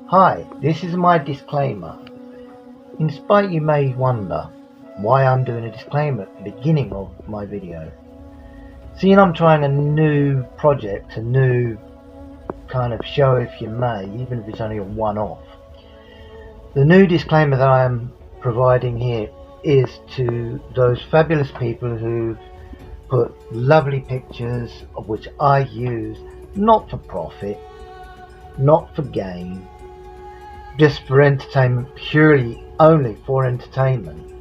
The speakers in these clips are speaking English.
Hi, this is my disclaimer. In spite you may wonder why I'm doing a disclaimer at the beginning of my video. Seeing I'm trying a new project, a new kind of show if you may, even if it's only a one-off. The new disclaimer that I am providing here is to those fabulous people who put lovely pictures of which I use not for profit, not for gain, just for entertainment, purely only for entertainment.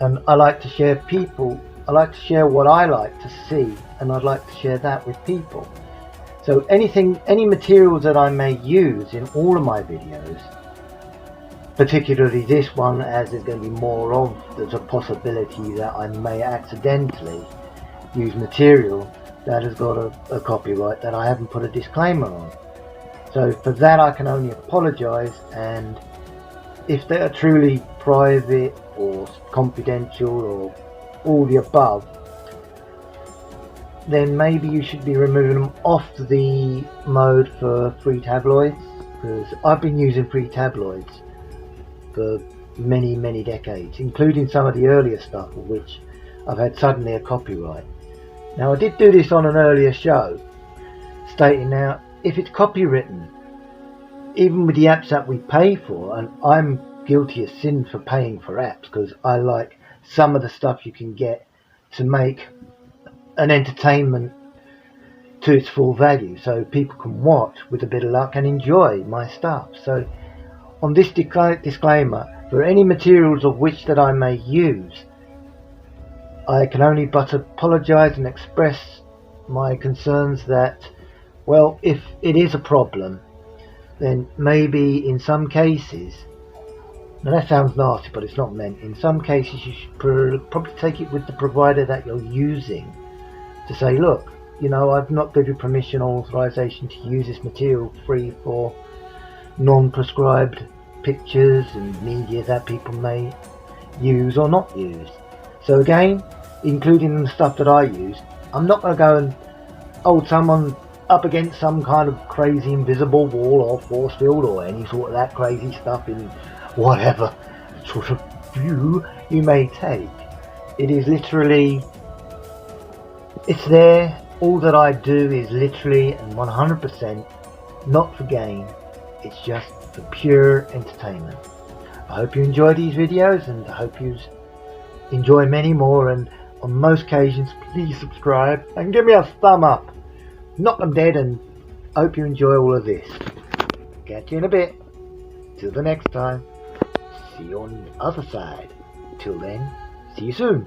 And I like to share I like to share what I like to see, and I'd like to share that with people. So any materials that I may use in all of my videos, particularly this one, as there's going to be more of, there's a possibility that I may accidentally use material that has got a copyright that I haven't put a disclaimer on. So for that I can only apologise, and if they are truly private or confidential or all the above, then maybe you should be removing them off the mode for free tabloids, because I've been using free tabloids for many decades, including some of the earlier stuff of which I've had suddenly a copyright. Now I did do this on an earlier show, stating now if it's copywritten, even with the apps that we pay for, and I'm guilty of sin for paying for apps because I like some of the stuff you can get to make an entertainment to its full value, so people can watch with a bit of luck and enjoy my stuff. So on this disclaimer, for any materials of which that I may use, I can only but apologise and express my concerns that, well, if it is a problem, then maybe in some cases, now that sounds nasty but it's not meant, in some cases you should probably take it with the provider that you're using to say, look, you know, I've not given you permission or authorization to use this material free for non-prescribed pictures and media that people may use or not use. So again, including the stuff that I use, I'm not going to go and hold someone up against some kind of crazy invisible wall or force field or any sort of that crazy stuff in whatever sort of view you may take. It is literally, it's there. All that I do is literally and 100% not for gain. It's just for pure entertainment. I hope you enjoy these videos, and I hope you enjoy many more, and on most occasions please subscribe and give me a thumb up. Knock them dead, and hope you enjoy all of this. Catch you in a bit. Till the next time. See you on the other side. Till then, see you soon.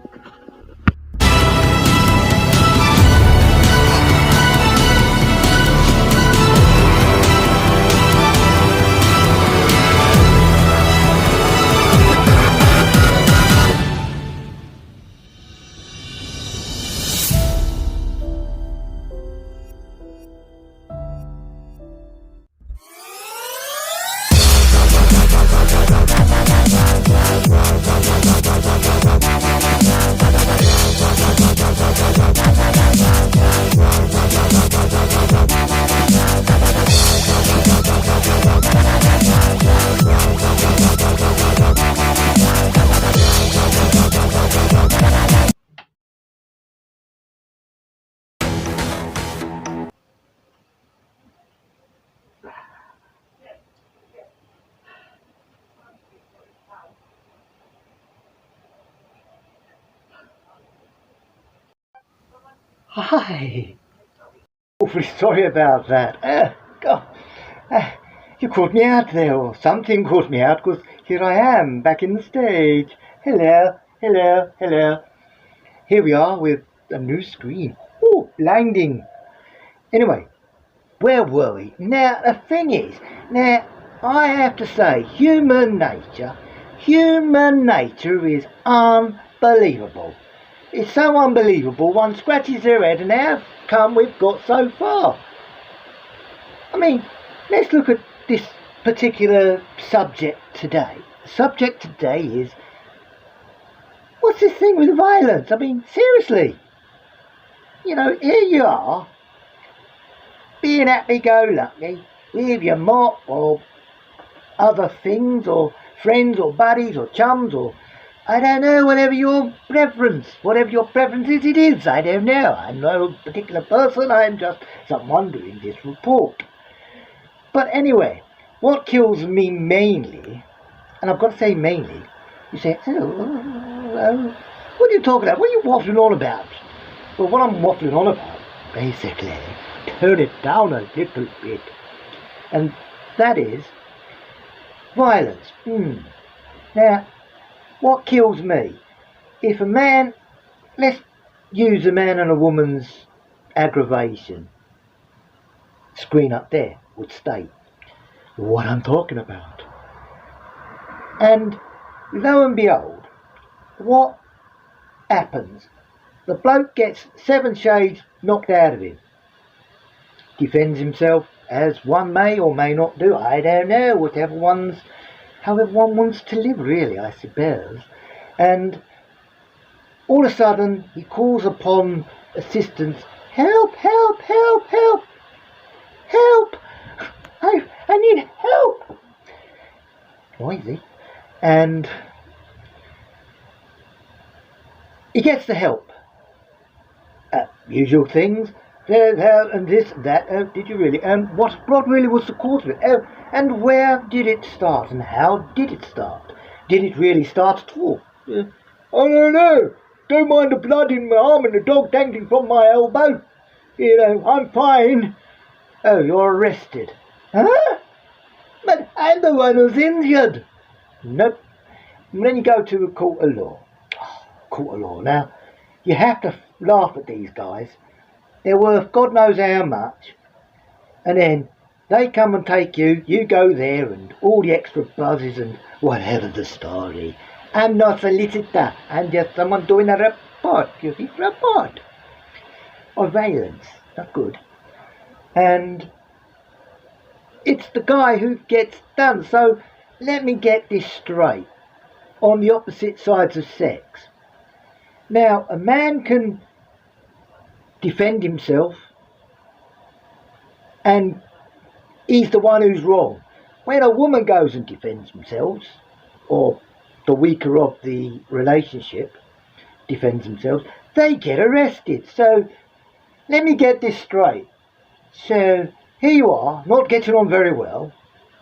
Hi. Awfully sorry about that. God, you caught me out there, or something caught me out, because here I am, back in the stage. Hello. Here we are with a new screen. Oh, blinding. Anyway, where were we? Now, the thing is, now, I have to say, human nature is unbelievable. It's so unbelievable, one scratches their head and how come we've got so far. I mean, let's look at this particular subject today. The subject today is, what's this thing with violence? I mean, seriously. You know, here you are, being happy-go-lucky with your mop or other things, or friends, or buddies, or chums, or I don't know, whatever your preference is, it is. I don't know. I'm no particular person. I'm just someone doing this report. But anyway, what kills me mainly, and I've got to say mainly, you say, what are you talking about? What are you waffling on about? Well, what I'm waffling on about, basically, turn it down a little bit, and that is violence. Now, what kills me? If a man, let's use a man and a woman's aggravation screen up there would state what I'm talking about. And lo and behold, what happens? The bloke gets 7 shades knocked out of him. Defends himself as one may or may not do. I don't know, however one wants to live, really, I suppose. And all of a sudden he calls upon assistance. Help, help, help, help, help! I need help! Noisy. And he gets the help. Usual things. And this, that. Did you really? And what really was the cause of it? And where did it start? And how did it start? Did it really start at all? I don't know. Don't mind the blood in my arm and the dog dangling from my elbow. You know, I'm fine. Oh, you're arrested. Huh? But I'm the one who's injured. Nope. And then you go to a court of law. Court of law. Now, you have to laugh at these guys. They're worth God knows how much. And then they come and take you. You go there and all the extra buzzes and whatever the story. I'm not a solicitor. I'm just someone doing a report. You see, report of violence. Not good. And it's the guy who gets done. So let me get this straight. On the opposite sides of sex. Now, a man can defend himself and he's the one who's wrong. When a woman goes and defends themselves, or the weaker of the relationship defends themselves, they get arrested. So let me get this straight. So here you are, not getting on very well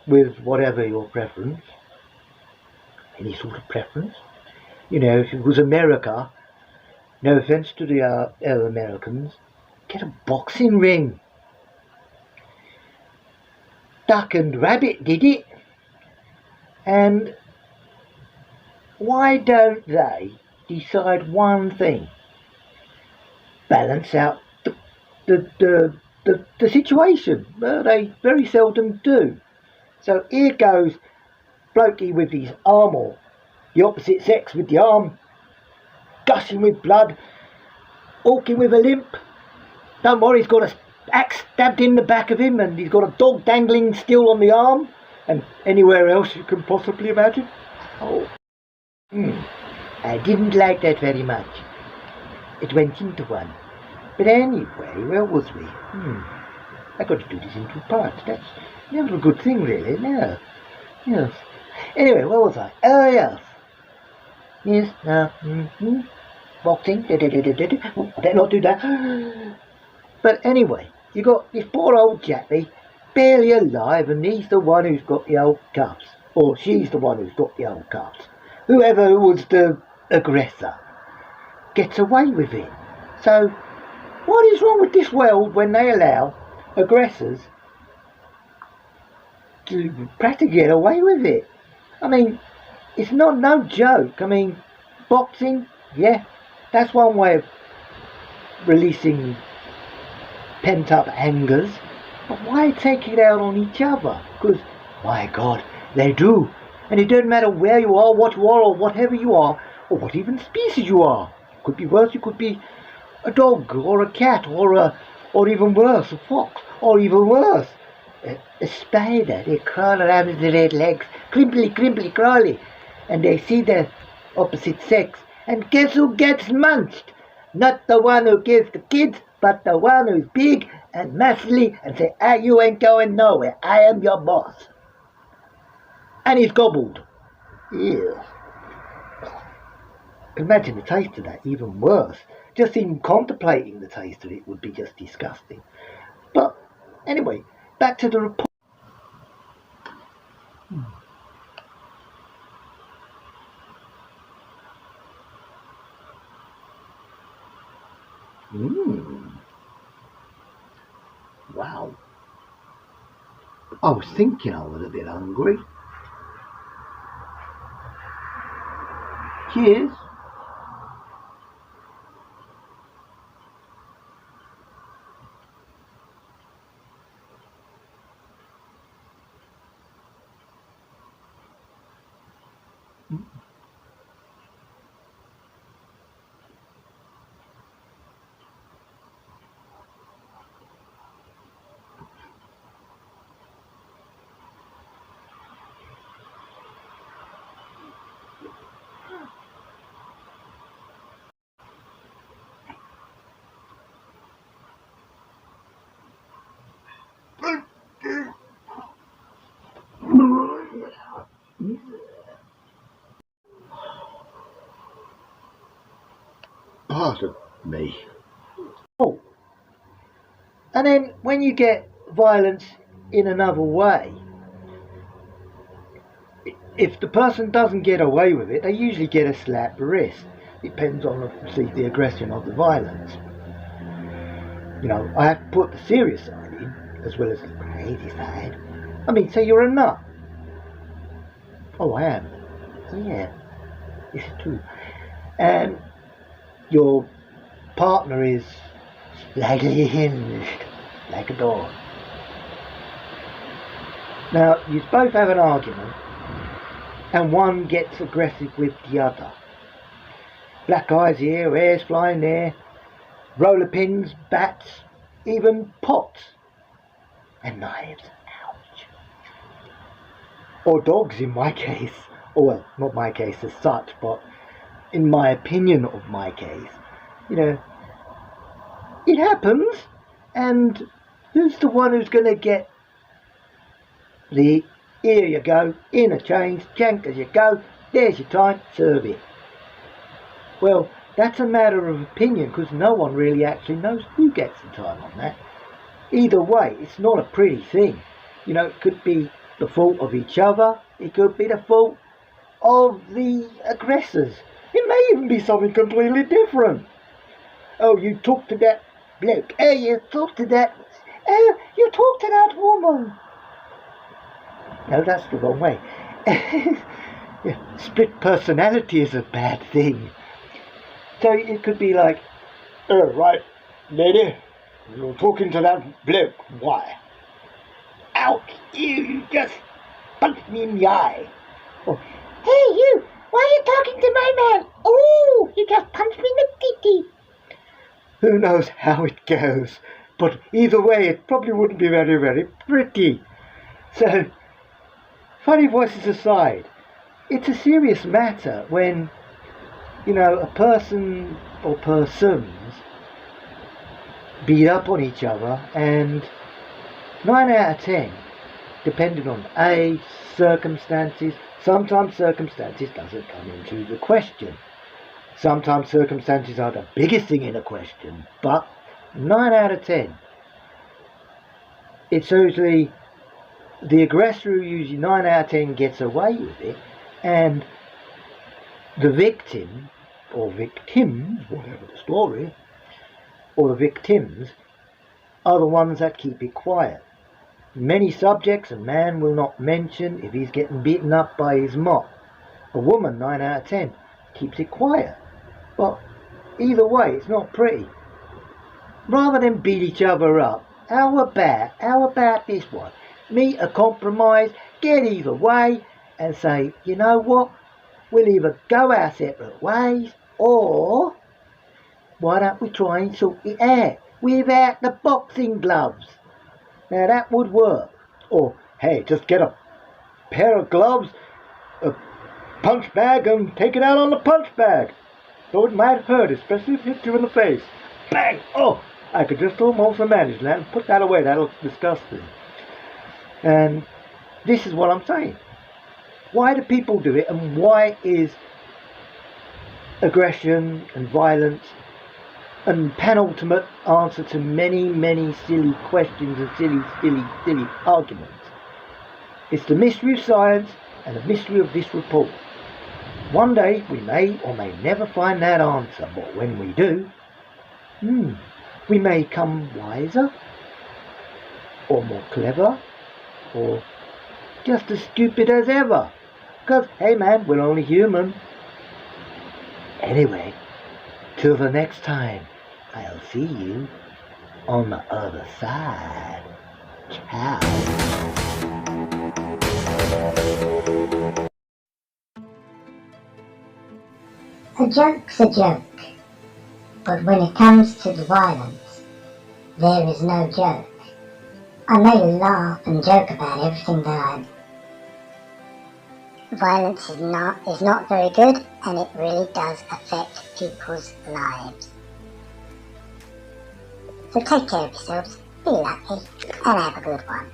with whatever your preference, any sort of preference. You know, if it was America, no offence to the Americans, get a boxing ring. Duck and Rabbit did it. And why don't they decide one thing? Balance out the situation. Well, they very seldom do. So here goes blokey with his arm, or the opposite sex with the arm, gushing with blood, walking with a limp. Don't worry, he's got an axe stabbed in the back of him, and he's got a dog dangling still on the arm, and anywhere else you can possibly imagine. Oh, I didn't like that very much. It went into one. But anyway, where was we? I got to do this in 2 parts. That's never a good thing, really. No. Yes. Anyway, where was I? Oh, yes. Yes. Boxing. Oh, I better not do that. But anyway, you got this poor old chappie, barely alive, and he's the one who's got the old cuffs. Or she's the one who's got the old cuffs. Whoever was the aggressor gets away with it. So, what is wrong with this world when they allow aggressors to practically get away with it? I mean, it's not no joke. I mean, boxing, yeah, that's one way of releasing pent-up angers. But why take it out on each other? Because, my God, they do. And it doesn't matter where you are, what you are, or whatever you are, or what even species you are. It could be worse, you could be a dog, or a cat, or even worse, a fox, or even worse, a spider. They crawl around with their red legs, crimply, crimply, crawly, and they see the opposite sex, and guess who gets munched? Not the one who gives the kids, but the one who's big and muscly and say, you ain't going nowhere, I am your boss. and he's gobbled. Ew. Imagine the taste of that, even worse. Just even contemplating the taste of it would be just disgusting. But anyway, back to the report. Wow. I was thinking I was a bit hungry. Cheers. Pardon me. Oh, and then when you get violence in another way, if the person doesn't get away with it, they usually get a slap wrist. Depends on the aggression of the violence. You know, I have to put the serious side in as well as the crazy side. I mean, say you're a nut. Oh, I am. Oh, yeah, it's true. And your partner is slightly hinged, like a door. Now, you both have an argument, and one gets aggressive with the other. Black eyes here, hairs flying there, roller pins, bats, even pots, and knives. Ouch. Or dogs in my case. Or, well, not my case as such, but in my opinion of my case. You know, it happens, and who's the one who's going to get the here you go, interchange, jank as you go, there's your time, serve it. Well, that's a matter of opinion, because no one really actually knows who gets the time on that. Either way, it's not a pretty thing. You know, it could be the fault of each other, it could be the fault of the aggressors. It may even be something completely different. Oh, you talk to that bloke. Oh, you talk to that. Oh, you talk to that woman. No, that's the wrong way. Yeah, split personality is a bad thing. So it could be like, oh, right, lady, you're talking to that bloke. Why? Ouch, you just punched me in the eye. Or, hey, you, why are you talking to my man? Oh, you just punched me in the titty. Who knows how it goes, but either way, it probably wouldn't be very, very pretty. So, funny voices aside, it's a serious matter when, you know, a person or persons beat up on each other, and 9 out of 10, depending on age, circumstances, sometimes circumstances doesn't come into the question. Sometimes circumstances are the biggest thing in a question, but 9 out of 10, it's usually the aggressor who usually 9 out of 10 gets away with it, and the victim, or victims, whatever the story, or the victims, are the ones that keep it quiet. Many subjects a man will not mention if he's getting beaten up by his mop. A woman, 9 out of 10, keeps it quiet. But either way, it's not pretty. Rather than beat each other up, how about this one? Meet a compromise, get either way, and say, you know what, we'll either go our separate ways, or why don't we try and sort it out without the boxing gloves? Now that would work. Or, hey, just get a pair of gloves, a punch bag, and take it out on the punch bag. Though it might hurt, especially if it hits you in the face. Bang! Oh, I could just almost manage that and put that away. That looks disgusting. And this is what I'm saying. Why do people do it, and why is aggression and violence and penultimate answer to many, many silly questions and silly arguments? It's the mystery of science and the mystery of this report. One day we may or may never find that answer, but when we do, we may come wiser, or more clever, or just as stupid as ever. Because, hey man, we're only human. Anyway, till the next time, I'll see you on the other side. Ciao. A joke's a joke, but when it comes to the violence, there is no joke. I may laugh and joke about everything that violence is not very good, and it really does affect people's lives. So take care of yourselves, be lucky, and have a good one.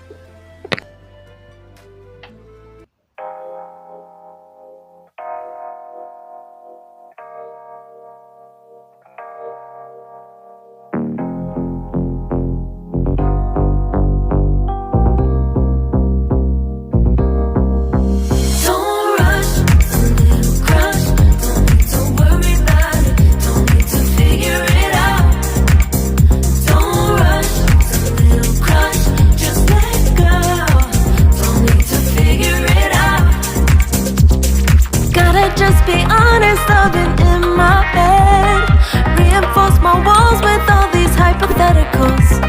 Just be honest, I've been in my bed, reinforce my walls with all these hypotheticals.